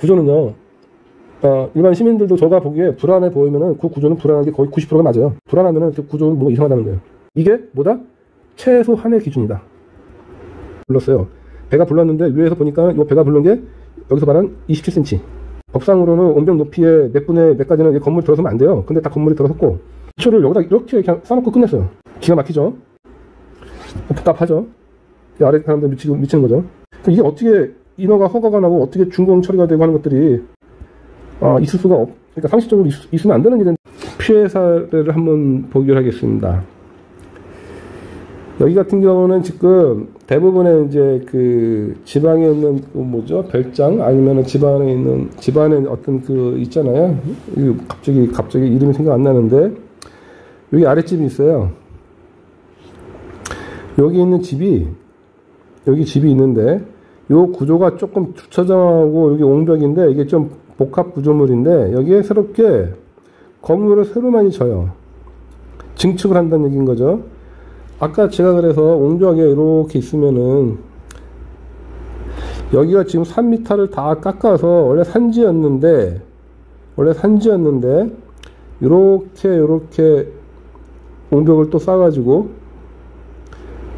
구조는요, 일반 시민들도 저가 보기에 불안해 보이면은 그 구조는 불안한 게 거의 90%가 맞아요. 불안하면은 그 구조는 뭐 이상하다는 거예요. 이게 뭐다? 최소한의 기준이다. 불렀어요. 배가 불렀는데 위에서 보니까 이 배가 부른 게 여기서 말한 27cm. 법상으로는 온벽 높이의 몇 분의 몇 가지는 건물이 들어서면 안 돼요. 근데 다 건물이 들어섰고 기초를 여기다 이렇게 그냥 써놓고 끝냈어요. 기가 막히죠? 답답하죠? 아래 사람들 미치는 거죠. 이게 어떻게 인허가 허가가 나고 어떻게 준공 처리가 되고 하는 것들이 있을 수가 그러니까 상식적으로 있으면 안 되는 일인데 피해 사례를 한번 보기로 하겠습니다. 여기 같은 경우는 지금 대부분의 이제 그 지방에 있는 그 뭐죠? 별장 아니면 집안에 어떤 그 있잖아요. 갑자기 이름이 생각 안 나는데 여기 아랫집이 있어요. 여기 있는 여기 집이 있는데 요 구조가 조금 주차장하고 여기 옹벽인데 이게 좀 복합 구조물인데 여기에 새롭게 건물을 새로 많이 져요. 증축을 한다는 얘기인 거죠. 아까 제가 그래서 옹벽에 이렇게 있으면은 여기가 지금 3m를 다 깎아서 원래 산지였는데 이렇게 옹벽을 또 싸가지고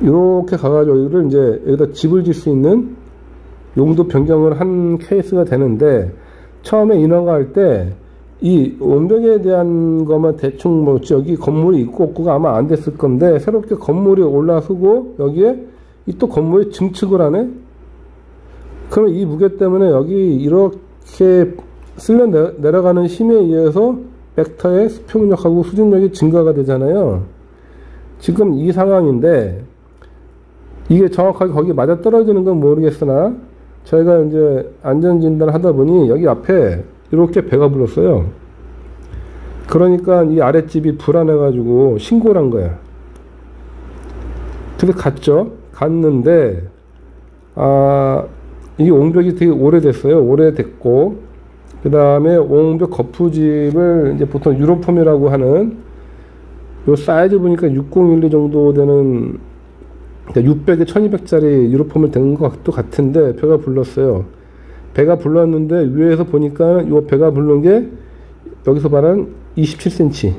이렇게 가가지고 여기를 이제 여기다 집을 질 수 있는 용도 변경을 한 케이스가 되는데 처음에 인허가 할 때 이 원벽에 대한 것만 대충 뭐 여기 건물이 있고 없고가 아마 안 됐을 건데 새롭게 건물이 올라서고 여기에 이 또 건물이 증축을 하네. 그럼 이 무게 때문에 여기 이렇게 쓸려 내려가는 힘에 의해서 벡터의 수평력하고 수직력이 증가가 되잖아요. 지금 이 상황인데 이게 정확하게 거기 맞아 떨어지는 건 모르겠으나 저희가 이제 안전진단을 하다 보니 여기 앞에 이렇게 배가 불렀어요. 그러니까 이 아랫집이 불안해가지고 신고를 한 거야. 그래서 갔는데 이 옹벽이 되게 오래됐어요. 오래됐고 그 다음에 옹벽 거푸집을 이제 보통 유로폼이라고 하는 요 사이즈 보니까 6012 정도 되는 600에 1200짜리 유로폼을 댄 것도 같은데 배가 불렀어요. 배가 불렀는데 위에서 보니까 이 배가 부른 게 여기서 말한 27cm.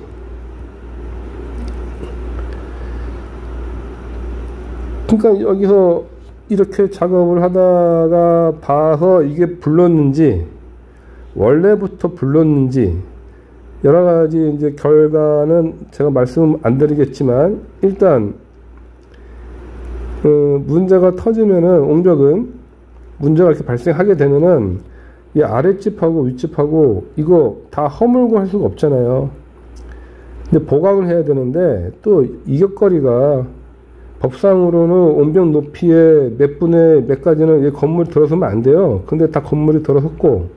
그러니까 여기서 이렇게 작업을 하다가 봐서 이게 불렀는지 원래부터 불렀는지 여러 가지 이제 결과는 제가 말씀 안 드리겠지만 일단 문제가 터지면은 옹벽은 문제가 이렇게 발생하게 되면은 이 아랫집하고 윗집하고 이거 다 허물고 할 수가 없잖아요. 근데 보강을 해야 되는데 또 이격거리가 법상으로는 온벽 높이의 몇 분의 몇 가지는 이 건물이 들어서면 안 돼요. 근데 다 건물이 들어섰고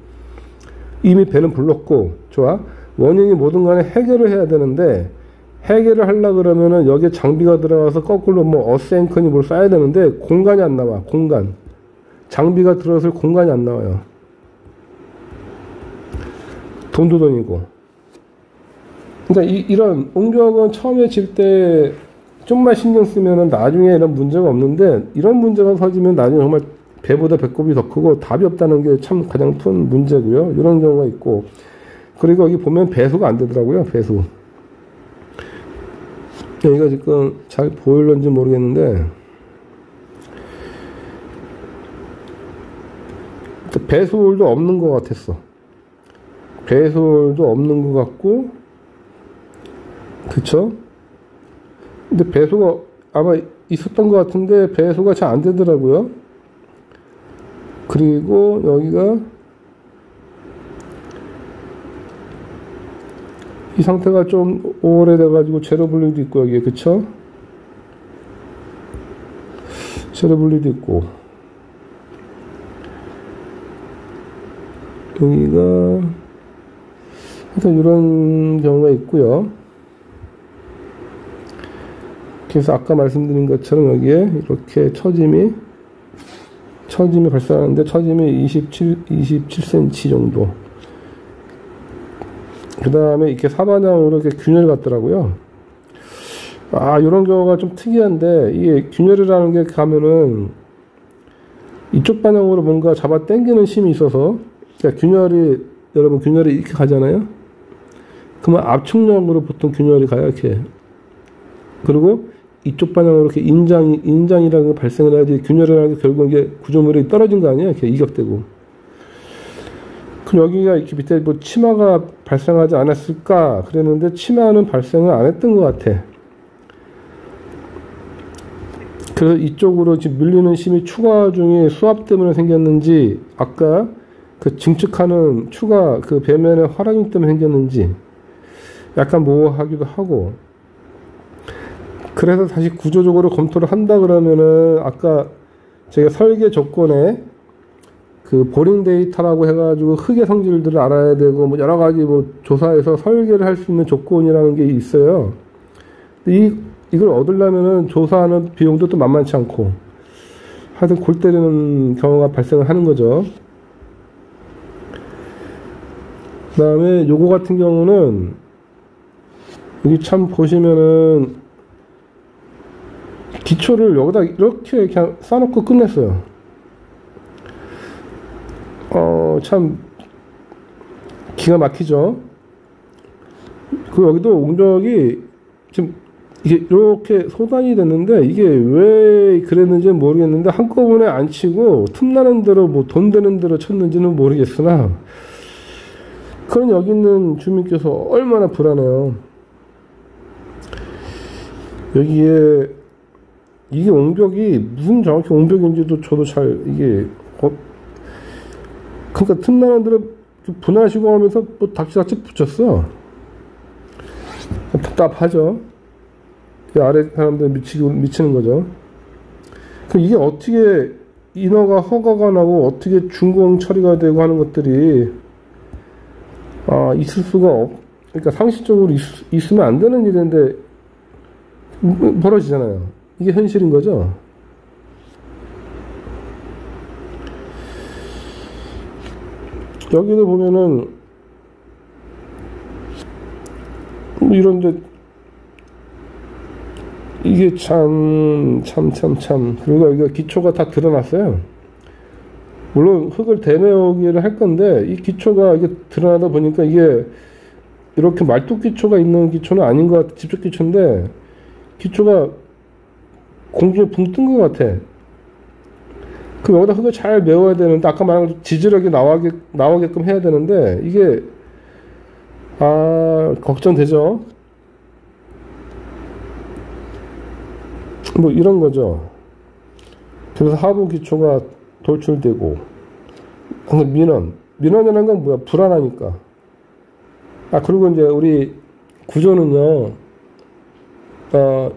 이미 배는 불렀고 좋아. 원인이 뭐든 간에 해결을 해야 되는데 해결을 하려고 그러면은 여기에 장비가 들어가서 거꾸로 뭐 어센크니 뭘 쌓아야 되는데 공간이 안 나와. 장비가 들어설 공간이 안 나와요. 돈도 돈이고. 그러니까 이런 옹벽은 처음에 질 때 좀만 신경 쓰면은 나중에 이런 문제가 없는데 이런 문제가 터지면 나중에 정말 배보다 배꼽이 더 크고 답이 없다는 게 참 가장 큰 문제고요. 이런 경우가 있고. 그리고 여기 보면 배수가 안 되더라고요. 배수. 여기가 지금 잘 보일런지 모르겠는데 배수홀도 없는 것 같았어. 배수홀도 없는 것 같고 그쵸? 근데 배수가 아마 있었던 것 같은데 배수가 잘 안 되더라고요. 그리고 여기가 이 상태가 좀 오래돼 가지고 제로 분리도 있고 여기에 그쵸? 제로 분리도 있고 여기가 하여튼 이런 경우가 있고요. 그래서 아까 말씀드린 것처럼 여기에 이렇게 처짐이 발생하는데 처짐이 27cm 정도. 그 다음에 이렇게 사반향으로 이렇게 균열이 갔더라고요. 이런 경우가 좀 특이한데, 이게 균열이라는 게 가면은 이쪽 방향으로 뭔가 잡아 당기는 힘이 있어서 그러니까 균열이, 여러분 균열이 이렇게 가잖아요. 그러면 압축력으로 보통 균열이 가요, 이렇게. 그리고 이쪽 방향으로 이렇게 인장이라는 게 발생을 해야지, 균열이라는 게 결국 이게 구조물이 떨어진 거 아니에요? 이렇게 이격되고. 그럼 여기가 이렇게 밑에 뭐 치마가 발생하지 않았을까? 그랬는데 치마는 발생을 안 했던 것 같아. 그래서 이쪽으로 지금 밀리는 힘이 추가 중에 수압 때문에 생겼는지, 아까 그 증축하는 추가 그 배면의 활화력 때문에 생겼는지 약간 모호하기도 하고. 그래서 다시 구조적으로 검토를 한다 그러면은, 아까 제가 설계 조건에 그 보링 데이터라고 해가지고 흙의 성질들을 알아야 되고 뭐 여러 가지 뭐 조사해서 설계를 할 수 있는 조건이라는 게 있어요. 이걸 얻으려면은 조사하는 비용도 또 만만치 않고, 하여튼 골 때리는 경우가 발생을 하는 거죠. 그 다음에 요거 같은 경우는, 여기 참 보시면은 기초를 여기다 이렇게 그냥 쌓아놓고 끝냈어요. 참 기가 막히죠. 그 여기도 옹벽이 지금 이게 이렇게 소단이 됐는데, 이게 왜 그랬는지는 모르겠는데 한꺼번에 안 치고 틈나는 대로 뭐 돈 되는 대로 쳤는지는 모르겠으나, 그런 여기 있는 주민께서 얼마나 불안해요. 여기에 이게 옹벽이 무슨 정확히 옹벽인지도 저도 잘 이게 그러니까 틈나는 대로 분할시고 하면서 뭐 닥치닥치 붙였어. 답답하죠. 아래 사람들 미치는 거죠. 그럼 이게 어떻게 인허가 허가가 나고 어떻게 준공 처리가 되고 하는 것들이 있을 수가 그러니까 상식적으로 있으면 안 되는 일인데 벌어지잖아요. 이게 현실인 거죠. 여기도 보면은 이런데 이게 참 그리고 여기가 기초가 다 드러났어요. 물론 흙을 대내오기를 할 건데 이 기초가 이게 드러나다 보니까 이게 이렇게 말뚝 기초가 있는 기초는 아닌 것 같아. 집적 기초인데 기초가 공중에 붕 뜬 것 같아. 그럼 여기다 흙을 잘 메워야 되는데, 아까 말한 것처럼 지질하게 나오게끔 해야 되는데, 이게 걱정되죠. 뭐 이런 거죠. 그래서 하부 기초가 돌출되고, 민원이라는 건 뭐야? 불안하니까. 그리고 이제 우리 구조는요,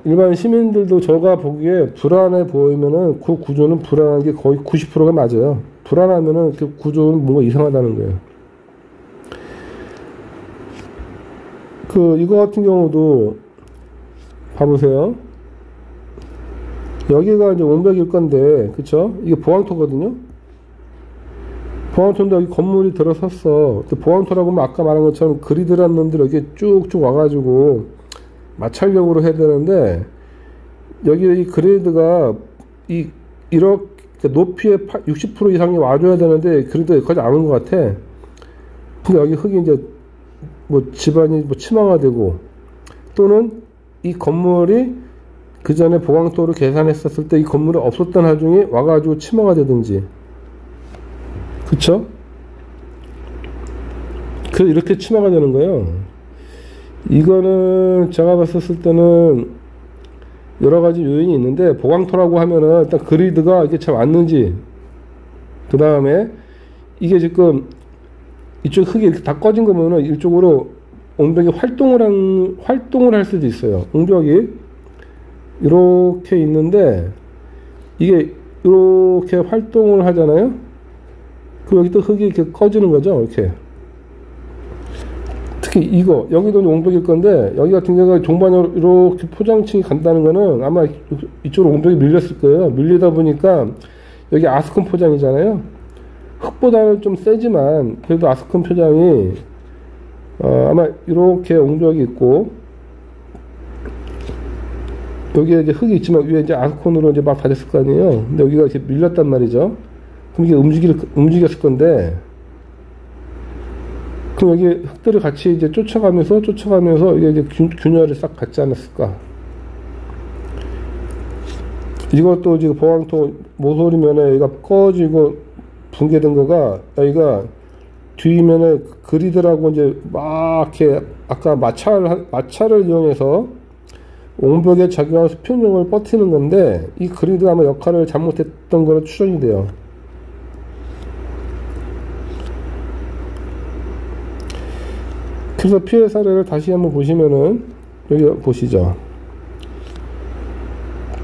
일반 시민들도 저가 보기에 불안해 보이면은 그 구조는 불안한 게 거의 90%가 맞아요. 불안하면은 그 구조는 뭔가 이상하다는 거예요. 이거 같은 경우도 봐보세요. 여기가 이제 옹벽일 건데, 그쵸? 이게 보왕토거든요? 보왕토인데 여기 건물이 들어섰어. 보왕토라고 하면 아까 말한 것처럼 그리드란 놈들 여기 쭉쭉 와가지고 마찰력으로 해야 되는데, 여기 이 그레이드가 이렇게 높이의 60% 이상이 와줘야 되는데 그래도 여기까지 안 온 것 같아. 근데 여기 흙이 이제 뭐 집안이 뭐 치마가 되고, 또는 이 건물이 그 전에 보강토를 계산했었을 때 이 건물이 없었던 하중에 와가지고 치마가 되든지, 그쵸? 그래서 이렇게 치마가 되는 거예요. 이거는 제가 봤었을 때는 여러 가지 요인이 있는데, 보강토라고 하면은 일단 그리드가 이게 잘 왔는지, 그 다음에 이게 지금 이쪽 흙이 이렇게 다 꺼진 거면은 이쪽으로 옹벽이 활동을 할 수도 있어요. 옹벽이 이렇게 있는데 이게 이렇게 활동을 하잖아요. 그 여기 또 흙이 이렇게 꺼지는 거죠. 이렇게. 특히 여기도 옹벽일 건데, 여기 같은 경우가 종반으로 이렇게 포장층이 간다는 거는 아마 이쪽으로 옹벽이 밀렸을 거예요. 밀리다 보니까 여기 아스콘 포장이잖아요. 흙보다는 좀 세지만 그래도 아스콘 포장이 아마 이렇게 옹벽이 있고, 여기에 이제 흙이 있지만 위에 이제 아스콘으로 이제 막 다졌을 거 아니에요. 근데 여기가 이렇게 밀렸단 말이죠. 그럼 이게 움직였을 건데, 그럼 여기 흙들이 같이 이제 쫓아가면서 이게 이제 균열이 싹 받지 않았을까? 이것도 지금 보강토 모서리면에 얘가 꺼지고 붕괴된 거가 여기가 뒤면에 그리드라고 이제 막 이렇게 아까 마찰을 이용해서 옹벽에 작용한 수평력을 버티는 건데 이 그리드가 아마 역할을 잘못했던 거로 추정이 돼요. 그래서 피해 사례를 다시 한번 보시면은 여기 보시죠.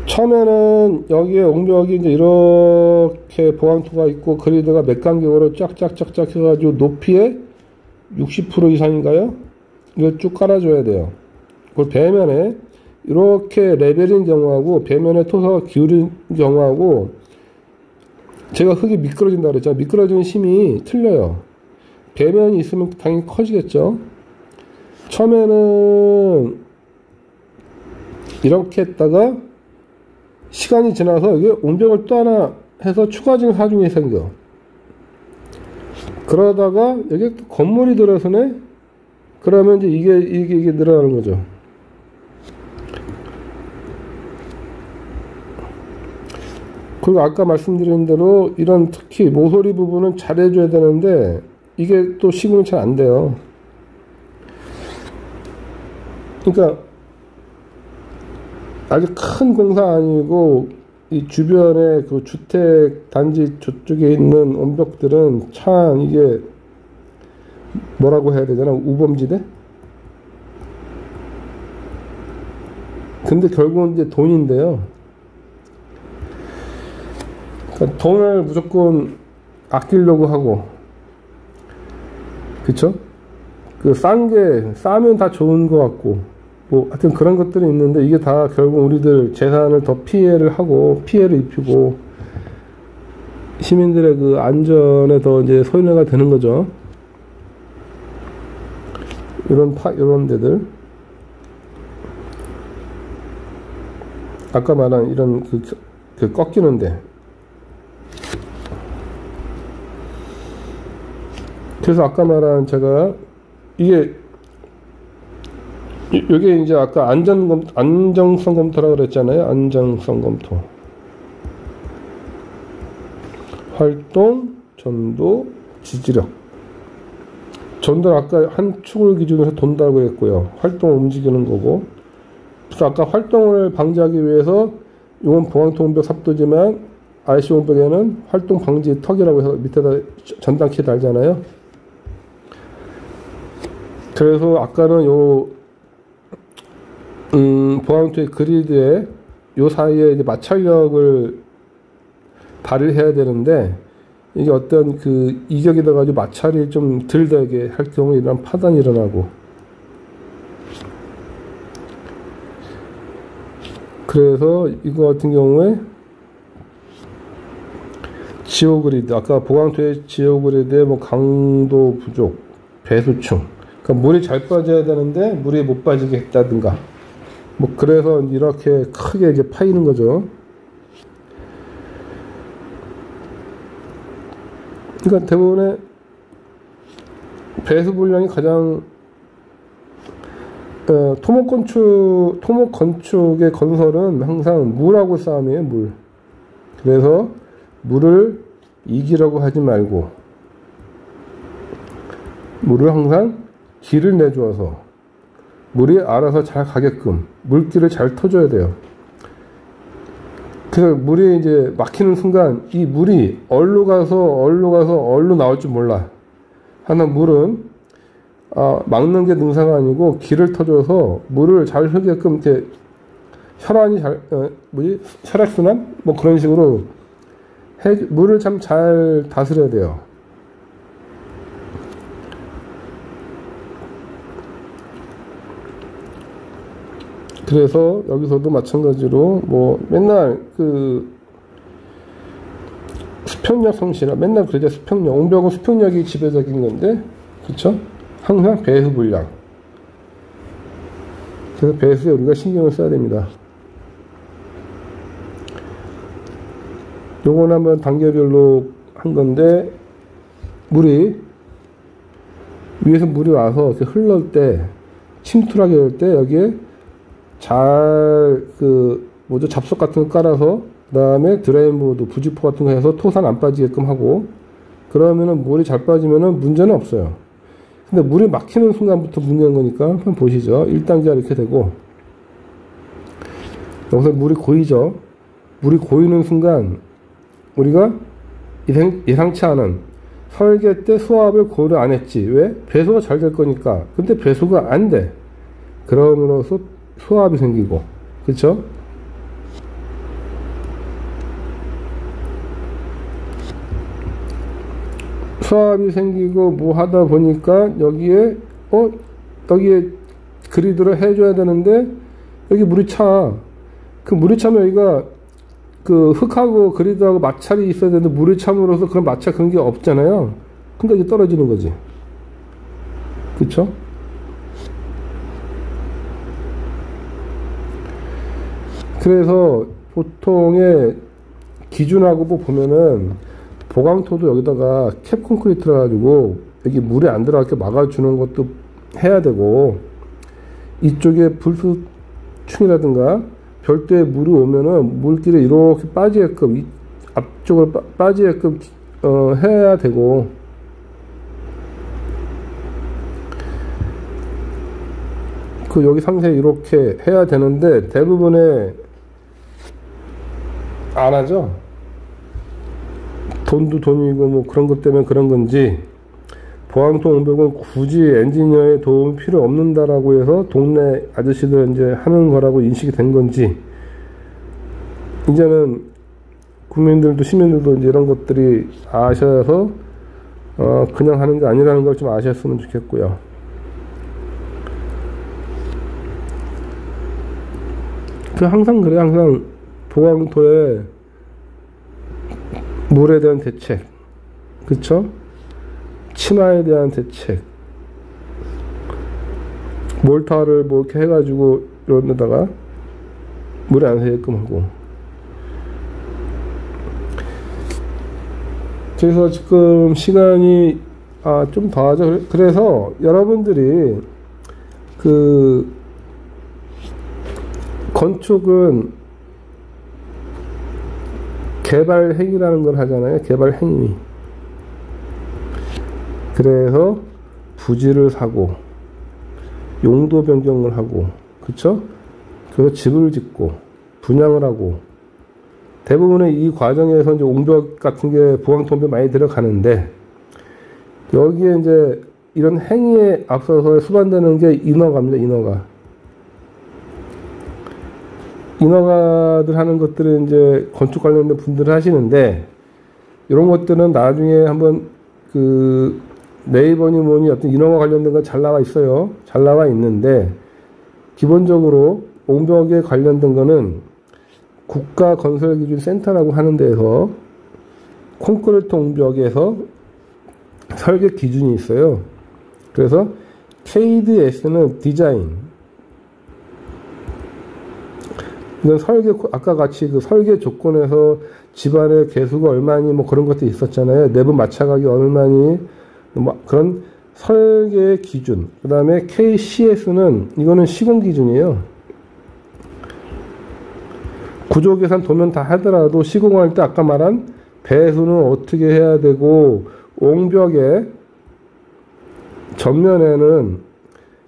처음에는 여기에 옹벽이 이제 이렇게 보강토가 있고 그리드가 몇 간격으로 쫙쫙쫙쫙 해가지고 높이의 60% 이상인가요? 이걸 쭉 깔아줘야 돼요. 그걸 배면에 이렇게 레벨인 경우하고 배면에 토사가 기울인 경우하고 제가 흙이 미끄러진다 그랬죠. 미끄러지는 힘이 틀려요. 배면이 있으면 당연히 커지겠죠. 처음에는 이렇게 했다가 시간이 지나서 이게 옹벽을 또 하나 해서 추가적인 하중이 생겨. 그러다가 여기 건물이 들어서네? 그러면 이제 이게 늘어나는 거죠. 그리고 아까 말씀드린 대로 이런 특히 모서리 부분은 잘해줘야 되는데 이게 또 시공이 잘 안 돼요. 그러니까 아주 큰 공사 아니고 이 주변에 그 주택 단지 저쪽에 있는 언벽들은 참 이게 뭐라고 해야 되잖아, 우범지대? 근데 결국은 이제 돈인데요. 그러니까 돈을 무조건 아끼려고 하고, 그쵸? 그 싸면 다 좋은 것 같고, 뭐 하여튼 그런 것들이 있는데 이게 다 결국 우리들 재산을 더 피해를 입히고 시민들의 그 안전에 더 이제 손해가 되는 거죠. 이런 데들 아까 말한 이런 그 꺾이는데, 그래서 아까 말한 제가 이게 이제 아까 안정성 검토라고 그랬잖아요. 안정성 검토. 활동, 전도, 지지력. 전도는 아까 한 축을 기준으로 해서 돈다고 했고요. 활동을 움직이는 거고. 그래서 아까 활동을 방지하기 위해서 이건 보강토 옹벽 삽도지만 RC 옹벽에는 활동 방지 턱이라고 해서 밑에다 전단키 달잖아요. 그래서 아까는 보강토의 그리드에 요 사이에 이제 마찰력을 발휘해야 되는데 이게 어떤 그 이격이 돼가지고 마찰이 좀 덜 되게 할 경우에 이런 파단이 일어나고, 그래서 이거 같은 경우에 지오 그리드, 아까 보강토의 지오 그리드의 뭐 강도 부족, 배수충, 그러니까 물이 잘 빠져야 되는데 물이 못 빠지게 했다든가, 뭐 그래서 이렇게 크게 이제 파이는 거죠. 그러니까 대부분의 배수 분량이 가장 토목 건축의 건설은 항상 물하고 싸움이에요. 물. 그래서 물을 이기려고 하지 말고 물을 항상 길을 내주어서 물이 알아서 잘 가게끔 물길을 잘 터줘야 돼요. 그래서 물이 이제 막히는 순간 이 물이 얼로 가서 얼로 나올 줄 몰라. 하나 물은 막는 게 능사가 아니고 길을 터줘서 물을 잘 흐르게끔 이렇게 혈안이 잘 혈액순환 뭐 그런 식으로 물을 참 잘 다스려야 돼요. 그래서 여기서도 마찬가지로 뭐 맨날 그 수평력 성실화 맨날 그러죠. 수평력, 옹벽은 수평력이 지배적인 건데, 그렇죠? 항상 배수 분량. 그래서 배수에 우리가 신경을 써야 됩니다. 요건 한번 단계별로 한 건데, 물이 위에서 물이 와서 이렇게 흘러올 때, 침투하게 될 때, 여기에 잘, 잡석 같은 거 깔아서, 그 다음에 드레인보드, 부직포 같은 거 해서 토산 안 빠지게끔 하고, 그러면은 물이 잘 빠지면은 문제는 없어요. 근데 물이 막히는 순간부터 문제인 거니까, 한번 보시죠. 1단계가 이렇게 되고, 여기서 물이 고이죠. 물이 고이는 순간, 우리가 예상치 않은 설계 때 수압을 고려 안 했지. 왜? 배수가 잘 될 거니까. 근데 배수가 안 돼. 그러므로서 수압이 생기고. 그쵸? 수압이 생기고 뭐 하다 보니까 여기에 그리드를 해줘야 되는데 여기 물이 차. 그 물이 차면 여기가 그 흙하고 그리드하고 마찰이 있어야 되는데 물이 참으로써 그런 마찰 그런 게 없잖아요. 근데 이게 떨어지는 거지. 그쵸? 그래서 보통의 기준하고 뭐 보면은 보강토도 여기다가 캡 콘크리트를 가지고 여기 물이 안 들어가게 막아주는 것도 해야 되고, 이쪽에 불수충이라든가 별도의 물이 오면은 물길이 이렇게 빠지게끔 앞쪽으로 빠지게끔 해야 되고, 그 여기 상세 이렇게 해야 되는데 대부분의 안 하죠. 돈도 돈이고 뭐 그런 것 때문에 그런 건지, 보강토 옹벽은 굳이 엔지니어의 도움이 필요 없는다라고 해서 동네 아저씨들 이제 하는 거라고 인식이 된 건지, 이제는 국민들도 시민들도 이제 이런 것들이 아셔서 그냥 하는 게 아니라는 걸 좀 아셨으면 좋겠고요. 항상 그래요. 항상 보강토에 물에 대한 대책, 그쵸? 치마에 대한 대책, 몰타를 뭐 이렇게 해가지고 이런 데다가 물에 안 새게끔 하고. 그래서 지금 시간이 좀 더 하죠. 그래서 여러분들이 건축은 개발 행위라는 걸 하잖아요. 개발 행위. 그래서 부지를 사고 용도 변경을 하고, 그쵸? 그래서 집을 짓고 분양을 하고, 대부분의 이 과정에서 이제 옹벽 같은 게 보강토 많이 들어가는데, 여기에 이제 이런 행위에 앞서서 수반되는 게 인허가입니다. 인허가들 하는 것들은 이제 건축 관련된 분들을 하시는데, 이런 것들은 나중에 한번 네이버니 뭐니 어떤 인허가 관련된 건 잘 나와 있어요. 잘 나와 있는데, 기본적으로 옹벽에 관련된 거는 국가건설기준센터라고 하는 데에서 콘크리트 옹벽에서 설계 기준이 있어요. 그래서 KDS는 디자인, 이건 설계, 아까 같이 그 설계 조건에서 집안의 개수가 얼마니 뭐 그런 것도 있었잖아요. 내부 마찰각이 얼마니 뭐 그런 설계의 기준. 그 다음에 KCS는 이거는 시공 기준이에요. 구조계산 도면 다 하더라도 시공할 때 아까 말한 배수는 어떻게 해야 되고, 옹벽의 전면에는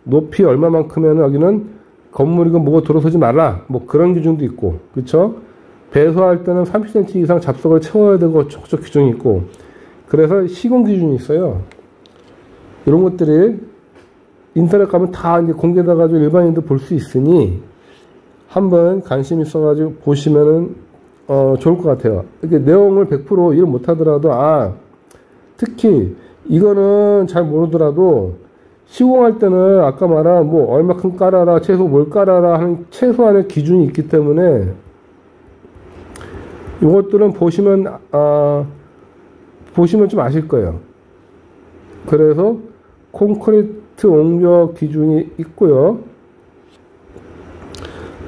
높이 얼마만큼에는 여기는 건물이고 뭐가 들어서지 말라, 뭐 그런 기준도 있고, 그쵸? 배수할 때는 30cm 이상 잡석을 채워야 되고 저쪽 기준이 있고, 그래서 시공 기준이 있어요. 이런 것들이 인터넷 가면 다 이제 공개돼 가지고 일반인도 볼 수 있으니 한번 관심 있어가지고 보시면은 좋을 것 같아요. 이렇게 내용을 100% 이해 못하더라도 특히 이거는 잘 모르더라도 시공할 때는 아까 말한 뭐 얼마큼 깔아라, 최소 뭘 깔아라 하는 최소한의 기준이 있기 때문에 이것들은 보시면 좀 아실 거예요. 그래서 콘크리트 옹벽 기준이 있고요.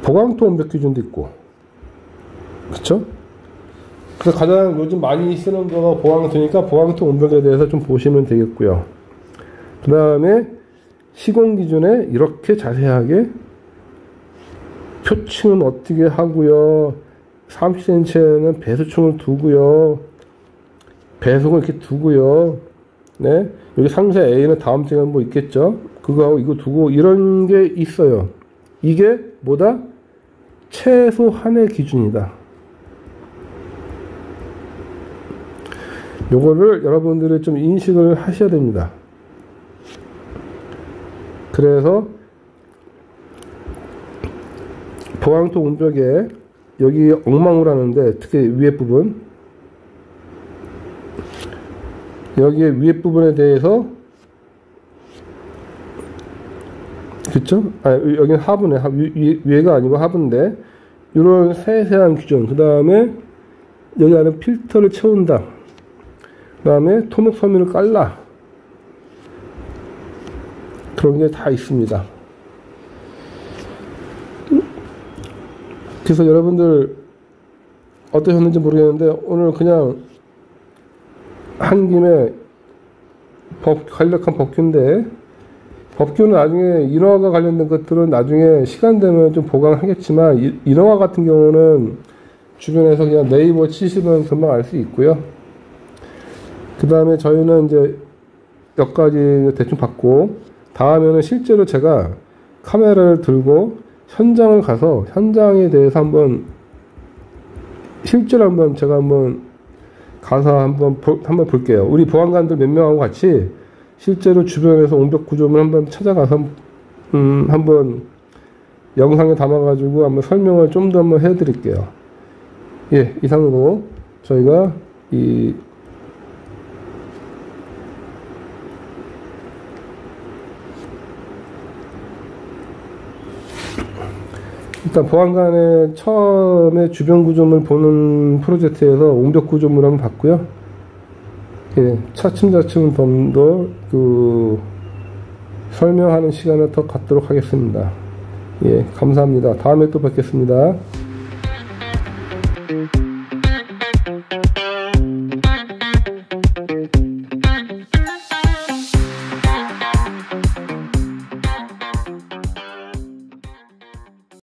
보강토 옹벽 기준도 있고, 그쵸? 그래서 가장 요즘 많이 쓰는 거가 보강토니까 보강토 옹벽에 대해서 좀 보시면 되겠고요. 그 다음에 시공 기준에 이렇게 자세하게 표층은 어떻게 하고요, 30cm에는 배수층을 두고요, 배속을 이렇게 두고요, 네, 여기 상세 A는 다음 시간에 뭐 있겠죠. 그거하고 이거 두고 이런 게 있어요. 이게 뭐다? 최소한의 기준이다. 요거를 여러분들이 좀 인식을 하셔야 됩니다. 그래서 보강토 운벽에 여기 엉망으로 하는데, 특히 위에 부분, 여기에 위에 부분에 대해서, 그쵸? 아, 여기는 하부네. 위에가 아니고 하부인데, 이런 세세한 규정, 그 다음에 여기 안에 필터를 채운다, 그 다음에 토목 섬유를 깔라, 그런 게 다 있습니다. 그래서 여러분들 어떠셨는지 모르겠는데, 오늘 그냥 한 김에 간략한 법규인데, 법규는 나중에 인허가 관련된 것들은 나중에 시간 되면 좀 보강하겠지만, 인허가 같은 경우는 주변에서 그냥 네이버 치시면 금방 알 수 있고요. 그 다음에 저희는 이제 몇 가지 대충 받고, 다음에는 실제로 제가 카메라를 들고 현장을 가서 현장에 대해서 실제로 제가 가서 한번 볼게요. 우리 보안관들 몇 명하고 같이 실제로 주변에서 옹벽 구조물 한번 찾아가서 한번 영상에 담아가지고 한번 설명을 좀 더 한번 해드릴게요. 예, 이상으로 저희가 일단 보안관의 처음에 주변 구조물 보는 프로젝트에서 옹벽 구조물 한번 봤고요. 예, 차츰차츰 좀 더 설명하는 시간을 더 갖도록 하겠습니다. 예, 감사합니다. 다음에 또 뵙겠습니다.